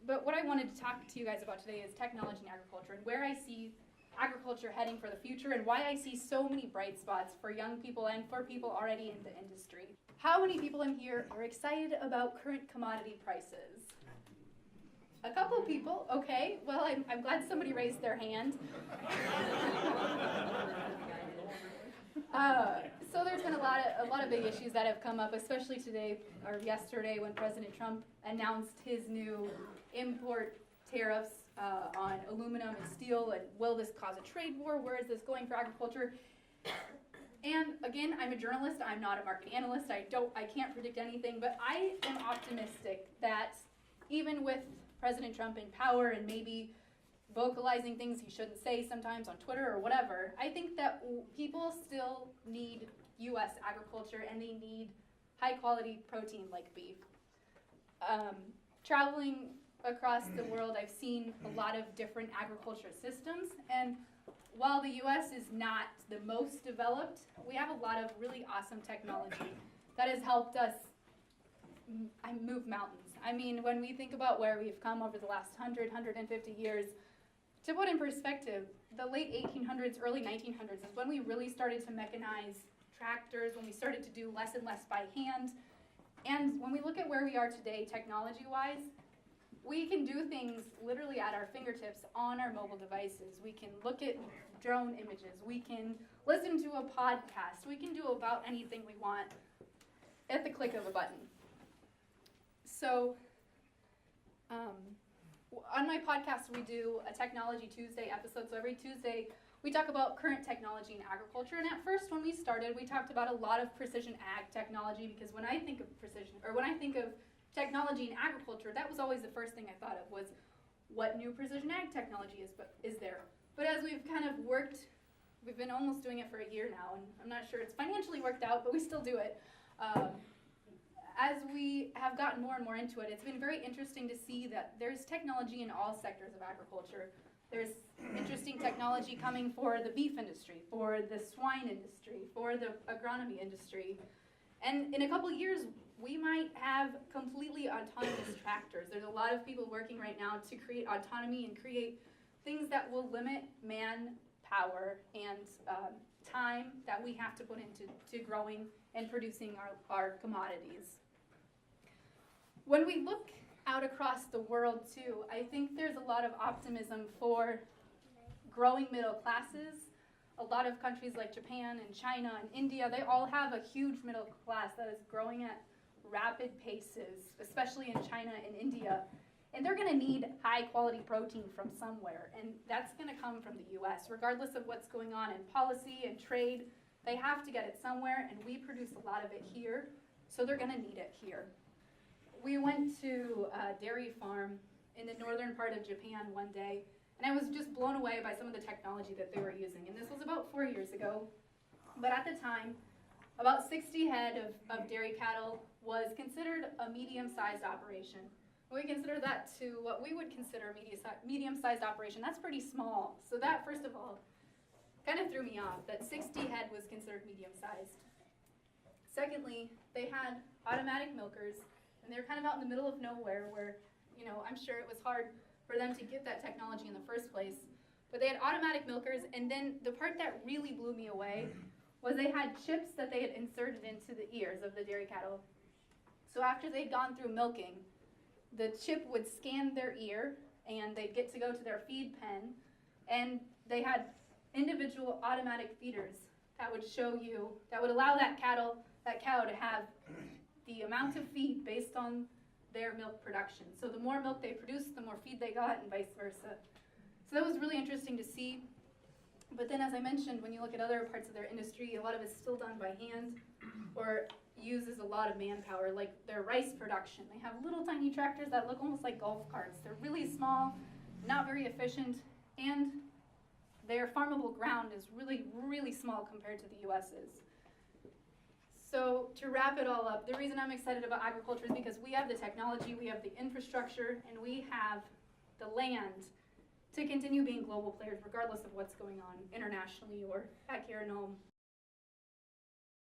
But what I wanted to talk to you guys about today is technology and agriculture, and where I see agriculture heading for the future, and why I see so many bright spots for young people and for people already in the industry. How many people in here are excited about current commodity prices? A couple of people, okay. Well, I'm glad somebody raised their hand. So there's been a lot of big issues that have come up, especially today or yesterday when President Trump announced his new import tariffs on aluminum and steel. And will this cause a trade war? Where is this going for agriculture? And again, I'm a journalist. I'm not a market analyst. I can't predict anything, but I am optimistic that even with President Trump in power and maybe vocalizing things he shouldn't say sometimes on Twitter or whatever, I think that people still need U.S. agriculture, and they need high-quality protein like beef. Traveling across the world, I've seen a lot of different agriculture systems, and while the U.S. is not the most developed, we have a lot of really awesome technology that has helped us move mountains. I mean, when we think about where we've come over the last 150 years, to put in perspective, the late 1800s, early 1900s is when we really started to mechanize tractors, when we started to do less and less by hand. And when we look at where we are today, technology-wise, we can do things literally at our fingertips on our mobile devices. We can look at drone images. We can listen to a podcast. We can do about anything we want at the click of a button. So, on my podcast, we do a Technology Tuesday episode. So every Tuesday, we talk about current technology in agriculture. And at first, when we started, we talked about a lot of precision ag technology, because when I think of precision, or when I think of technology in agriculture, that was always the first thing I thought of, was what new precision ag technology is there. But as we've kind of worked, we've been almost doing it for a year now, and I'm not sure it's financially worked out, but we still do it. As we have gotten more and more into it, it's been very interesting to see that there's technology in all sectors of agriculture. There's interesting technology coming for the beef industry, for the swine industry, for the agronomy industry. And in a couple of years, we might have completely autonomous tractors. There's a lot of people working right now to create autonomy and create things that will limit manpower and time that we have to put into growing and producing our commodities. When we look out across the world too, I think there's a lot of optimism for growing middle classes. A lot of countries like Japan and China and India, they all have a huge middle class that is growing at rapid paces, especially in China and India. And they're going to need high quality protein from somewhere, and that's going to come from the US. Regardless of what's going on in policy and trade, they have to get it somewhere, and we produce a lot of it here, so they're going to need it here. We went to a dairy farm in the northern part of Japan one day, and I was just blown away by some of the technology that they were using. And this was about 4 years ago, but at the time, about 60 head of dairy cattle was considered a medium-sized operation. We consider that to what we would consider a medium-sized operation. That's pretty small. So that, first of all, kind of threw me off, that 60 head was considered medium-sized. Secondly, they had automatic milkers, and they were kind of out in the middle of nowhere where, you know, I'm sure it was hard for them to get that technology in the first place. But they had automatic milkers, and then the part that really blew me away was they had chips that they had inserted into the ears of the dairy cattle. So after they'd gone through milking, the chip would scan their ear, and they'd get to go to their feed pen, and they had individual automatic feeders that would show you, that would allow that cow to have the amount of feed based on their milk production. So the more milk they produced, the more feed they got, and vice versa. So that was really interesting to see. But then, as I mentioned, when you look at other parts of their industry, a lot of it's still done by hand or uses a lot of manpower, like their rice production. They have little tiny tractors that look almost like golf carts. They're really small, not very efficient, and their farmable ground is really, really small compared to the US's. So to wrap it all up, the reason I'm excited about agriculture is because we have the technology, we have the infrastructure, and we have the land to continue being global players regardless of what's going on internationally or back here in home.